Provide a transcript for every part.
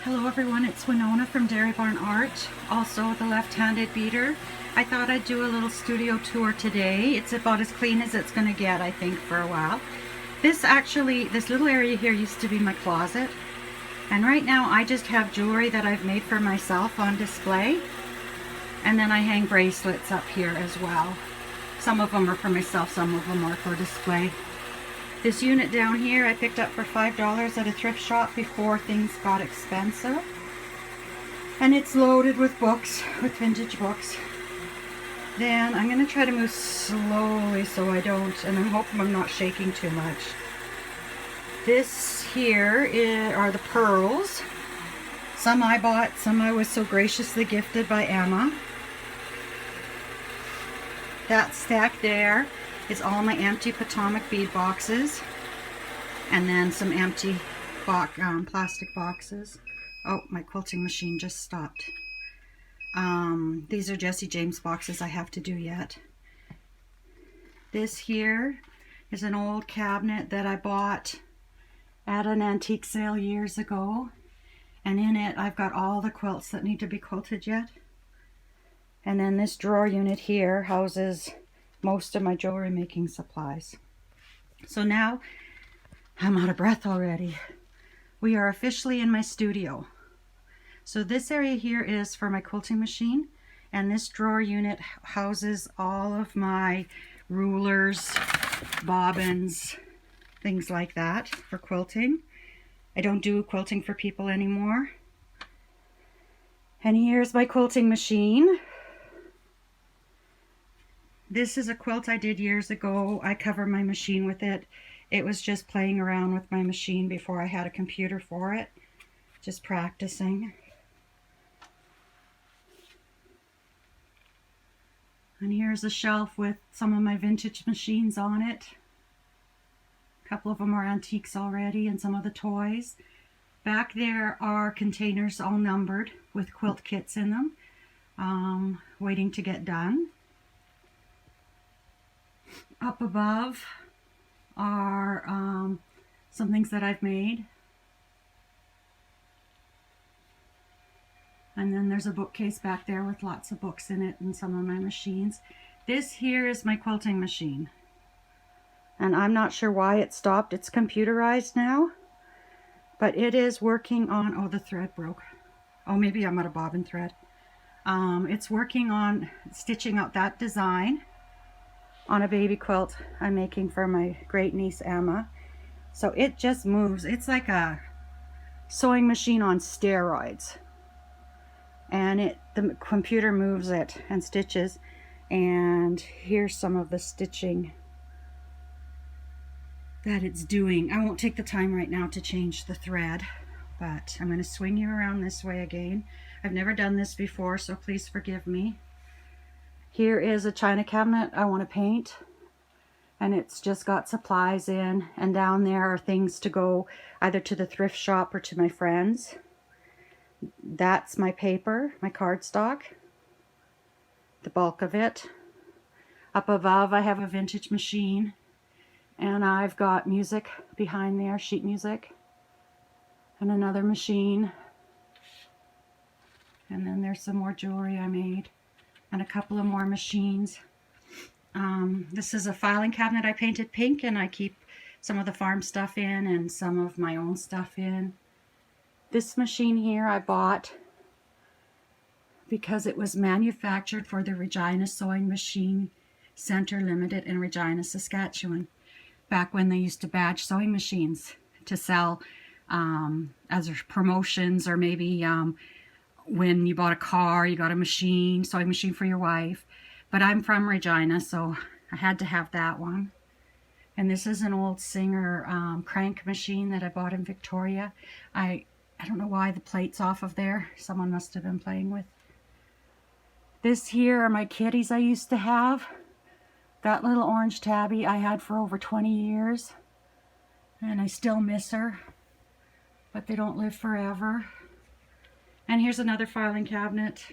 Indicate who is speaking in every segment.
Speaker 1: Hello everyone, it's Winona from Dairy Barn Art, also the left-handed beater. I thought I'd do a little studio tour today. It's about as clean as it's going to get, I think, for a while. This little area here used to be my closet, and right now I just have jewelry that I've made for myself on display, and then I hang bracelets up here as well. Some of them are for myself, some of them are for display. This unit down here I picked up for $5 at a thrift shop before things got expensive. And it's loaded with books, with vintage books. Then I'm going to try to move slowly so I don't, and I'm hoping I'm not shaking too much. This here are the pearls. Some I bought, some I was so graciously gifted by Emma. That stack there is all my empty Potomac bead boxes, and then some empty plastic boxes. Oh, my quilting machine just stopped. These are Jesse James boxes I have to do yet. This here is an old cabinet that I bought at an antique sale years ago, and in it I've got all the quilts that need to be quilted yet. And then this drawer unit here houses most of my jewelry making supplies. So now I'm out of breath already. We are officially in my studio. So this area here is for my quilting machine, and this drawer unit houses all of my rulers, bobbins, things like that for quilting. I don't do quilting for people anymore. And here's my quilting machine. This is a quilt I did years ago. I cover my machine with it. It was just playing around with my machine before I had a computer for it. Just practicing. And here's a shelf with some of my vintage machines on it. A couple of them are antiques already, and some of the toys. Back there are containers all numbered with quilt kits in them, waiting to get done. Up above are some things that I've made. And then there's a bookcase back there with lots of books in it and some of my machines. This here is my quilting machine. And I'm not sure why it stopped. It's computerized now. But it is working on, oh, the thread broke. Oh, maybe I'm out of bobbin thread. It's working on stitching out that design on a baby quilt I'm making for my great niece Emma. So it just moves. It's like a sewing machine on steroids, and the computer moves it and stitches. And here's some of the stitching that it's doing. I won't take the time right now to change the thread, but I'm going to swing you around this way again. I've never done this before, so please forgive me. Here is a china cabinet I want to paint, and it's just got supplies in, and down there are things to go either to the thrift shop or to my friends. That's my paper, my cardstock, the bulk of it. Up above I have a vintage machine, and I've got music behind there, sheet music, and another machine. And then there's some more jewelry I made, and a couple of more machines. This is a filing cabinet I painted pink, and I keep some of the farm stuff in and some of my own stuff in. This machine here I bought because it was manufactured for the Regina Sewing Machine Center Limited in Regina, Saskatchewan, back when they used to badge sewing machines to sell as promotions, or maybe when you bought a car, you got a machine, sewing machine for your wife. But I'm from Regina, so I had to have that one. And this is an old Singer crank machine that I bought in Victoria. I don't know why the plate's off of there. Someone must have been playing with. This here are my kitties I used to have. That little orange tabby I had for over 20 years. And I still miss her. But they don't live forever. And here's another filing cabinet.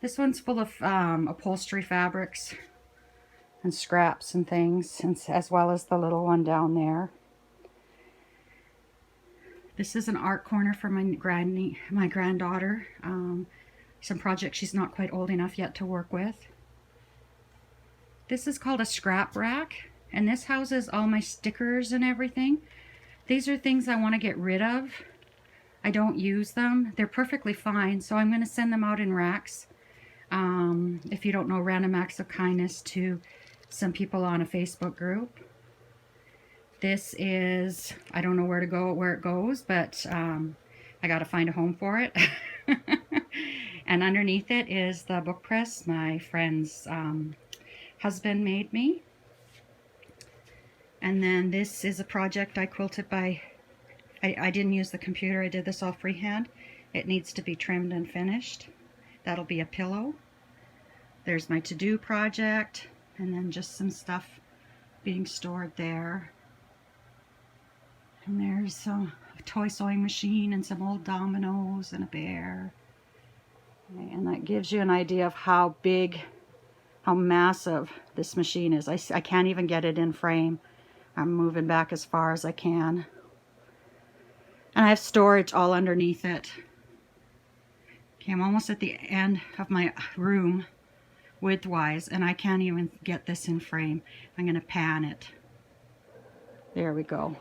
Speaker 1: This one's full of upholstery fabrics and scraps and things, and as well as the little one down there. This is an art corner for my granddaughter. Some projects she's not quite old enough yet to work with. This is called a scrap rack, and this houses all my stickers and everything. These are things I want to get rid of. I don't use them. They're perfectly fine, so I'm going to send them out in racks. If you don't know, Random Acts of Kindness to some people on a Facebook group. This is, I don't know where it goes, but I got to find a home for it. And underneath it is the book press my friend's husband made me. And then this is a project I quilted by, I didn't use the computer, I did this all freehand. It needs to be trimmed and finished. That'll be a pillow. There's my to-do project, and then just some stuff being stored there. And there's a toy sewing machine and some old dominoes and a bear. And that gives you an idea of how big, how massive this machine is. I can't even get it in frame. I'm moving back as far as I can. And I have storage all underneath it. Okay, I'm almost at the end of my room width-wise, and I can't even get this in frame. I'm going to pan it. There we go.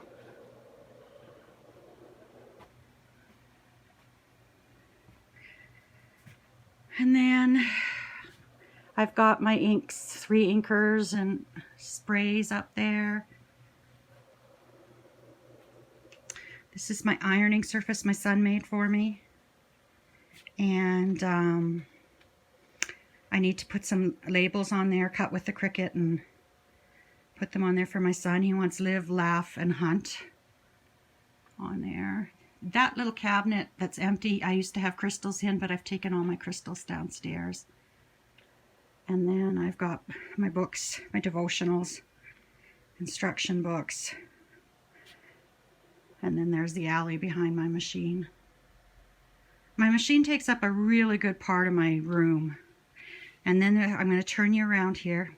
Speaker 1: And then I've got my inks, 3 inkers and sprays up there. This is my ironing surface my son made for me. And I need to put some labels on there, cut with the Cricut, and put them on there for my son. He wants Live, Laugh, and Hunt on there. That little cabinet that's empty, I used to have crystals in, but I've taken all my crystals downstairs. And then I've got my books, my devotionals, instruction books. And then there's the alley behind my machine. My machine takes up a really good part of my room. And then I'm going to turn you around here.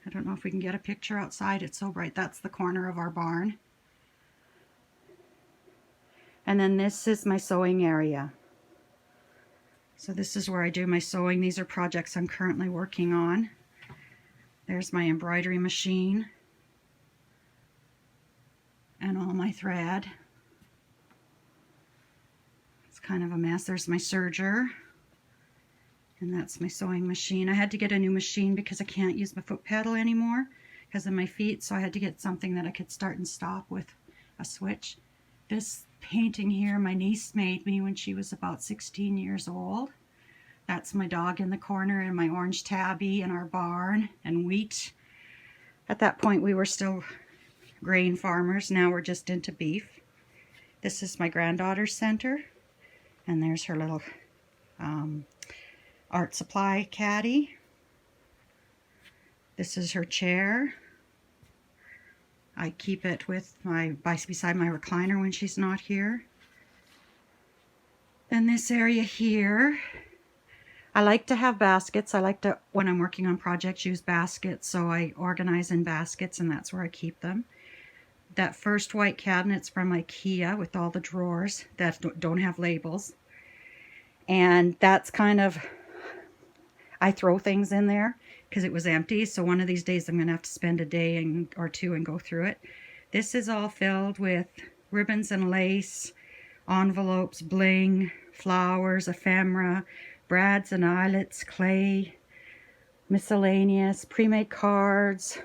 Speaker 1: I don't know if we can get a picture outside. It's so bright. That's the corner of our barn. And then this is my sewing area. So this is where I do my sewing. These are projects I'm currently working on. There's my embroidery machine. And all my thread. It's kind of a mess. There's my serger. And that's my sewing machine. I had to get a new machine because I can't use my foot pedal anymore because of my feet. So I had to get something that I could start and stop with a switch. This painting here my niece made me when she was about 16 years old. That's my dog in the corner and my orange tabby in our barn and wheat. At that point we were still grain farmers. Now we're just into beef. This is my granddaughter's center, and there's her little art supply caddy. This is her chair. I keep it with beside my recliner when she's not here. Then this area here, I like to have baskets. I like to, when I'm working on projects, use baskets. So I organize in baskets, and that's where I keep them. That first white cabinet's from IKEA with all the drawers that don't have labels. And that's kind of, I throw things in there because it was empty. So one of these days I'm going to have to spend a day or two and go through it. This is all filled with ribbons and lace, envelopes, bling, flowers, ephemera, brads and eyelets, clay, miscellaneous, pre-made cards,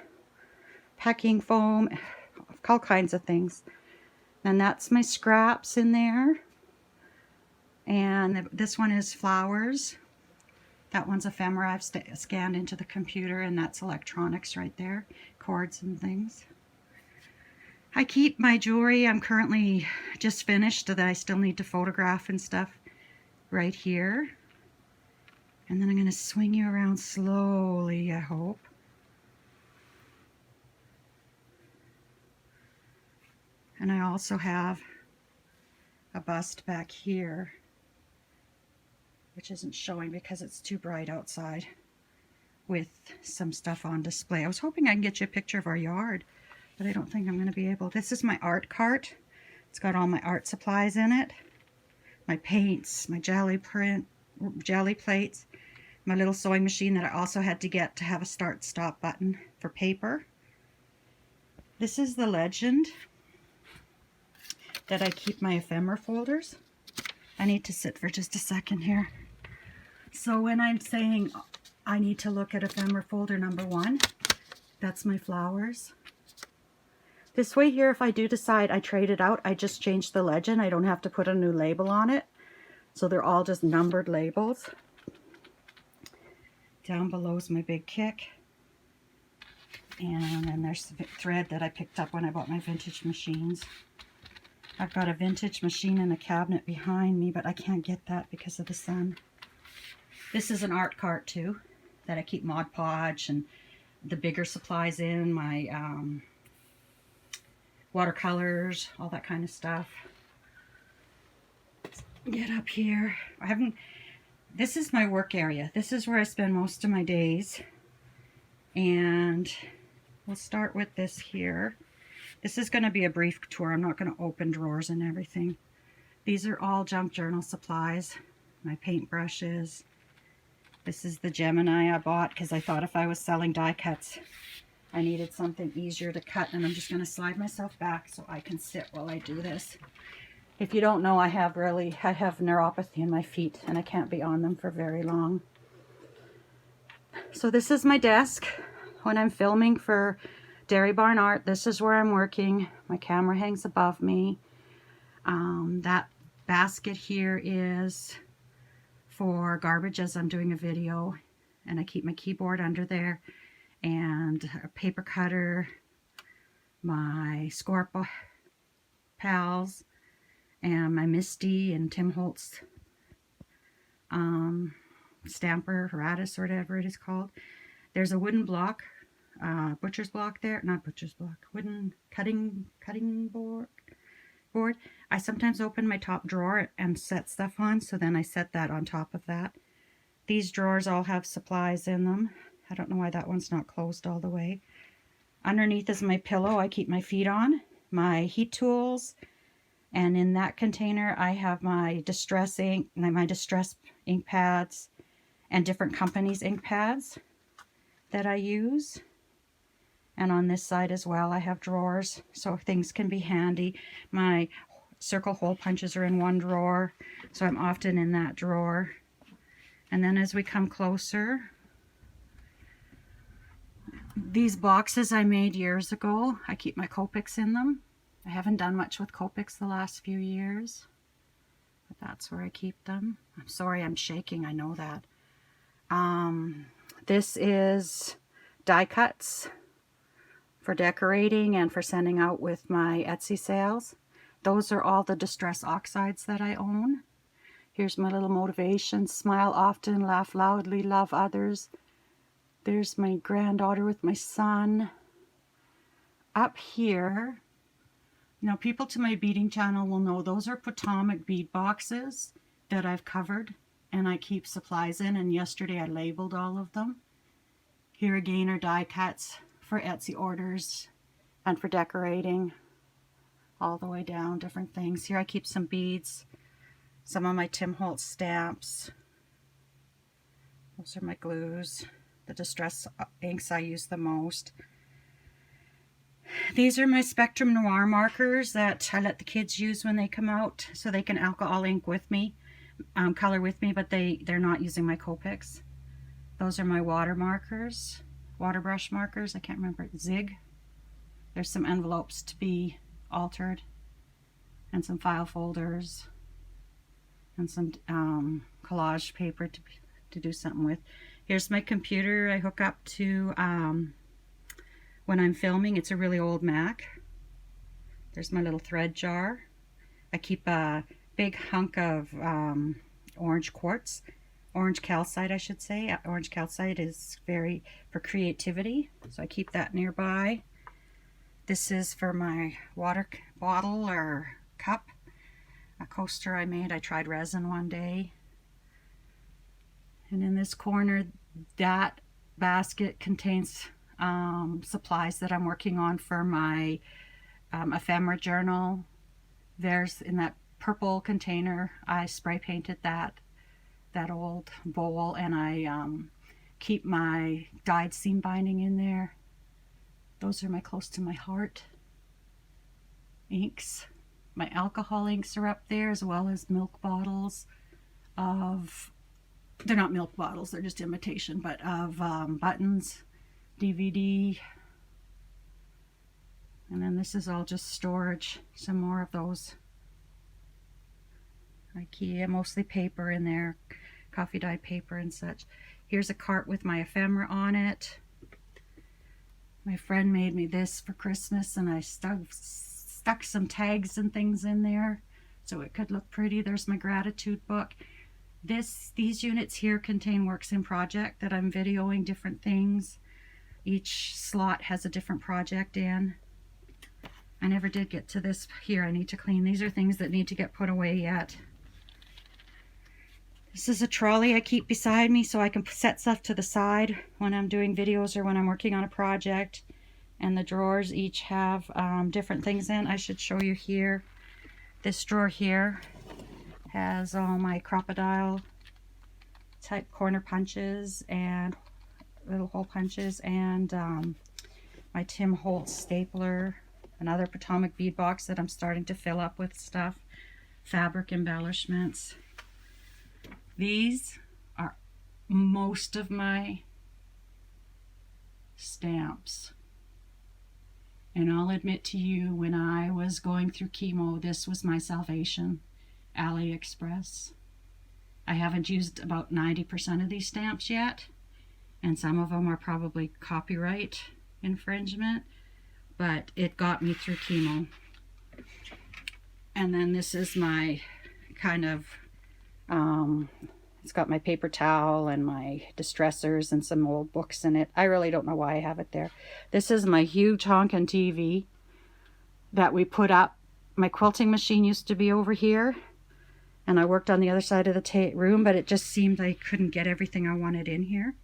Speaker 1: packing foam, all kinds of things. And that's my scraps in there. And this one is flowers. That one's ephemera. I've scanned into the computer, and that's electronics right there, cords and things. I keep my jewelry. I'm currently just finished that I still need to photograph and stuff right here. And then I'm going to swing you around slowly, I hope. And I also have a bust back here, which isn't showing because it's too bright outside, with some stuff on display. I was hoping I can get you a picture of our yard, but I don't think I'm going to be able. This is my art cart. It's got all my art supplies in it. My paints, my jelly plates, my little sewing machine that I also had to get to have a start-stop button for paper. This is the legend that I keep my ephemera folders. I need to sit for just a second here. So when I'm saying I need to look at ephemera folder number 1, that's my flowers. This way here, if I do decide I trade it out, I just change the legend. I don't have to put a new label on it. So they're all just numbered labels. Down below is my big kick. And then there's the thread that I picked up when I bought my vintage machines. I've got a vintage machine in a cabinet behind me, but I can't get that because of the sun. This is an art cart too, that I keep Mod Podge and the bigger supplies in, my watercolors, all that kind of stuff. Get up here. This is my work area. This is where I spend most of my days. And we'll start with this here. This is going to be a brief tour. I'm not going to open drawers and everything. These are all junk journal supplies. My paint brushes. This is the Gemini I bought because I thought if I was selling die cuts, I needed something easier to cut. And I'm just going to slide myself back so I can sit while I do this. If you don't know, I have neuropathy in my feet and I can't be on them for very long. So this is my desk. When I'm filming for Dairy Barn Art, this is where I'm working. My camera hangs above me. That basket here is for garbage as I'm doing a video, and I keep my keyboard under there, and a paper cutter, my Scorpa pals, and my Misty and Tim Holtz stamper, Radis, or whatever it is called. There's a wooden block, butcher's block there, not butcher's block, wooden cutting board. I sometimes open my top drawer and set stuff on, so then I set that on top of that. These drawers all have supplies in them. I don't know why that one's not closed all the way. Underneath is my pillow I keep my feet on, my heat tools, and in that container I have my distress ink, my distress ink pads, and different companies' ink pads that I use. And on this side as well I have drawers so things can be handy. My circle hole punches are in one drawer, so I'm often in that drawer. And then as we come closer, these boxes I made years ago, I keep my Copics in them. I haven't done much with Copics the last few years, but that's where I keep them. I'm sorry I'm shaking, I know that. This is die cuts for decorating and for sending out with my Etsy sales. Those are all the distress oxides that I own. Here's my little motivation: smile often, laugh loudly, love others. There's my granddaughter with my son. Up here, now people to my beading channel will know those are Potomac bead boxes that I've covered and I keep supplies in, and yesterday I labeled all of them. Here again are die cuts for Etsy orders and for decorating, all the way down, different things. Here I keep some beads, some of my Tim Holtz stamps. Those are my glues, the distress inks I use the most. These are my Spectrum Noir markers that I let the kids use when they come out, so they can alcohol ink with me, color with me, but they're not using my Copics. Those are my water markers, water brush markers. I can't remember, Zig. There's some envelopes to be altered, and some file folders, and some collage paper to do something with. Here's my computer I hook up to when I'm filming. It's a really old Mac. There's my little thread jar. I keep a big hunk of orange quartz, orange calcite I should say. Orange calcite is very for creativity, so I keep that nearby. This is for my water bottle or cup, a coaster I made. I tried resin one day. And in this corner, that basket contains supplies that I'm working on for my ephemera journal, There's in that purple container, I spray painted that old bowl, and I keep my dyed seam binding in there. Those are my close to my heart inks. My alcohol inks are up there, as well as milk bottles of, they're not milk bottles, they're just imitation, but of buttons, DVD. And then this is all just storage, some more of those IKEA, mostly paper in there, coffee dyed paper and such. Here's a cart with my ephemera on it. My friend made me this for Christmas, and I stuck some tags and things in there so it could look pretty. There's my gratitude book. These units here contain works in project that I'm videoing different things. Each slot has a different project in. I never did get to this here. I need to clean. These are things that need to get put away yet. This is a trolley I keep beside me so I can set stuff to the side when I'm doing videos or when I'm working on a project. And the drawers each have different things in. I should show you here. This drawer here has all my crocodile type corner punches and little hole punches, and my Tim Holtz stapler, another Potomac bead box that I'm starting to fill up with stuff, fabric embellishments. These are most of my stamps. And I'll admit to you, when I was going through chemo, this was my salvation. AliExpress. I haven't used about 90% of these stamps yet, and some of them are probably copyright infringement, but it got me through chemo. And then this is my kind of it's got my paper towel and my distressors and some old books in it. I really don't know why I have it there. This is my huge honkin' TV that we put up. My quilting machine used to be over here, and I worked on the other side of the room, but it just seemed I couldn't get everything I wanted in here.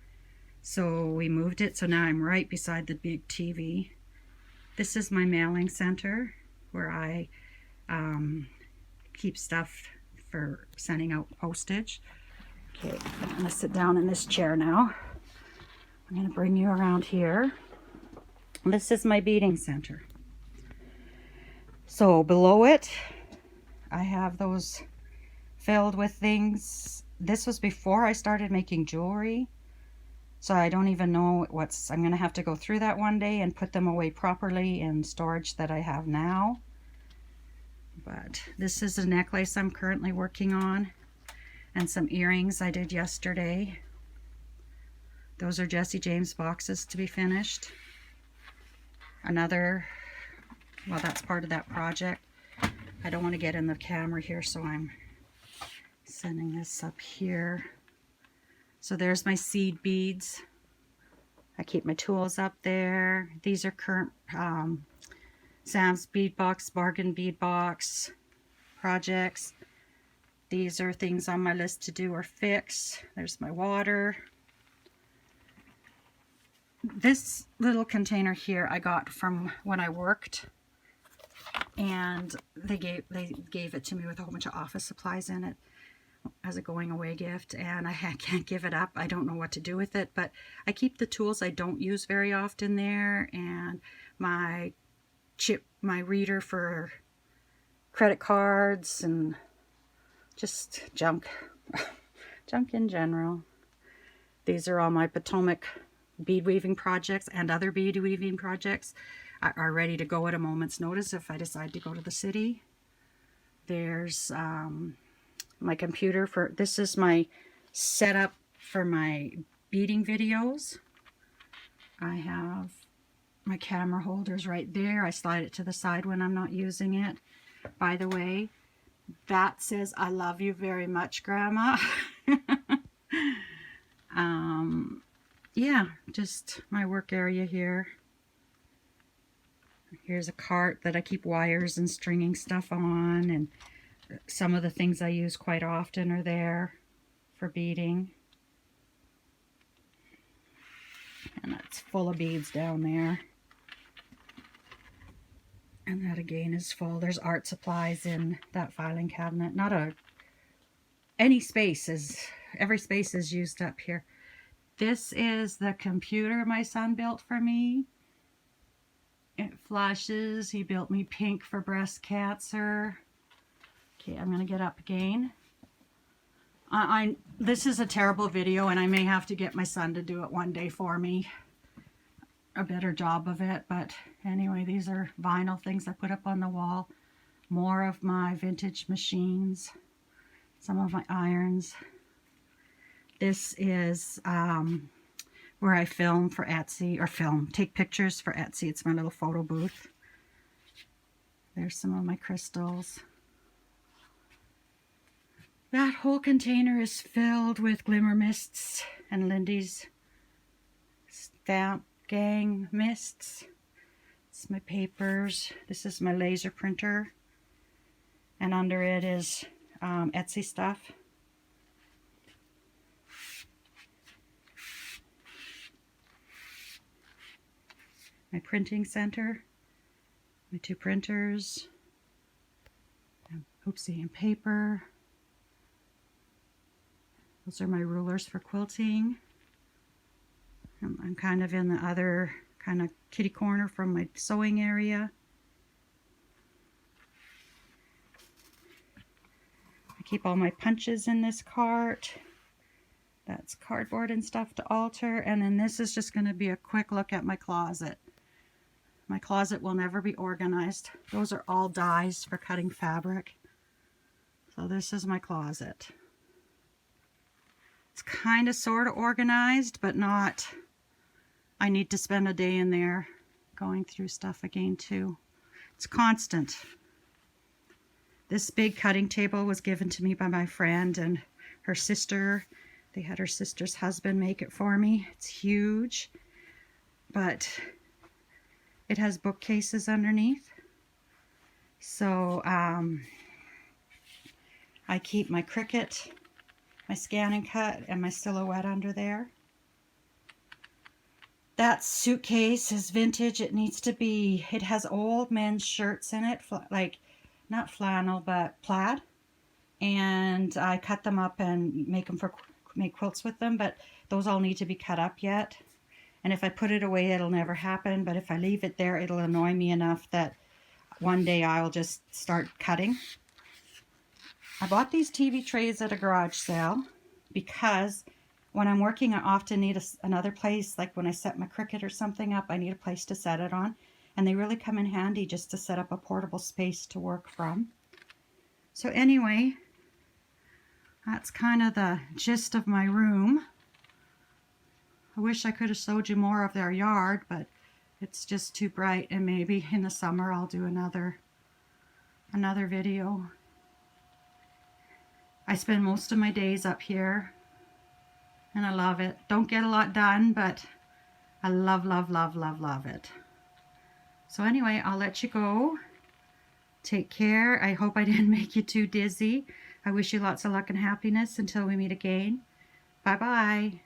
Speaker 1: So we moved it, so now I'm right beside the big TV. This is my mailing center where I keep stuff for sending out postage. Okay, I'm going to sit down in this chair now. I'm going to bring you around here. This is my beading center. So below it, I have those filled with things. This was before I started making jewelry, so I don't even know what's, I'm going to have to go through that one day and put them away properly in storage that I have now. But this is a necklace I'm currently working on, and some earrings I did yesterday. Those are Jesse James boxes to be finished. Another, well, that's part of that project. I don't want to get in the camera here, so I'm sending this up here. So there's my seed beads. I keep my tools up there. These are current Sam's bead box, bargain bead box projects. These are things on my list to do or fix. There's my water. This little container here I got from when I worked, and they gave it to me with a whole bunch of office supplies in it as a going away gift, and I can't give it up. I don't know what to do with it, but I keep the tools I don't use very often there, and my reader for credit cards, and just junk in general. These are all my Potomac bead weaving projects, and other bead weaving projects are ready to go at a moment's notice if I decide to go to the city. There's my computer for, this is my setup for my beading videos. I have my camera holders right there. I slide it to the side when I'm not using it. By the way, that says, "I love you very much, Grandma." Yeah, just my work area here. Here's a cart that I keep wires and stringing stuff on, and some of the things I use quite often are there for beading. And that's full of beads down there. And that again is full. There's art supplies in that filing cabinet. Any space is, every space is used up here. This is the computer my son built for me. It flashes. He built me pink for breast cancer. Okay, I'm gonna get up again. This is a terrible video, and I may have to get my son to do it one day for me. A better job of it, but anyway, these are vinyl things I put up on the wall. More of my vintage machines, some of my irons. This is where I film for Etsy, or take pictures for Etsy. It's my little photo booth. There's some of my crystals. That whole container is filled with glimmer mists and Lindy's stamp gang mists. It's my papers. This is my laser printer, and under it is Etsy stuff. My printing center, my 2 printers, oopsie, and paper. Those are my rulers for quilting. I'm kind of in the other kind of kitty corner from my sewing area. I keep all my punches in this cart. That's cardboard and stuff to alter. And then this is just going to be a quick look at my closet. My closet will never be organized. Those are all dies for cutting fabric. So this is my closet. It's kind of sort of organized, but not. I need to spend a day in there going through stuff again too. It's constant. This big cutting table was given to me by my friend and her sister. They had her sister's husband make it for me. It's huge, but it has bookcases underneath. So I keep my Cricut, my Scan and Cut, and my Silhouette under there. That suitcase is vintage. It needs to be, it has old men's shirts in it, like not flannel, but plaid. And I cut them up and make quilts with them, but those all need to be cut up yet. And if I put it away, it'll never happen. But if I leave it there, it'll annoy me enough that one day I'll just start cutting. I bought these TV trays at a garage sale because when I'm working, I often need another place. Like when I set my Cricut or something up, I need a place to set it on. And they really come in handy just to set up a portable space to work from. So anyway, that's kind of the gist of my room. I wish I could have showed you more of their yard, but it's just too bright, and maybe in the summer I'll do another video. I spend most of my days up here, and I love it. Don't get a lot done, but I love, love, love, love, love it. So anyway, I'll let you go. Take care. I hope I didn't make you too dizzy. I wish you lots of luck and happiness until we meet again. Bye-bye.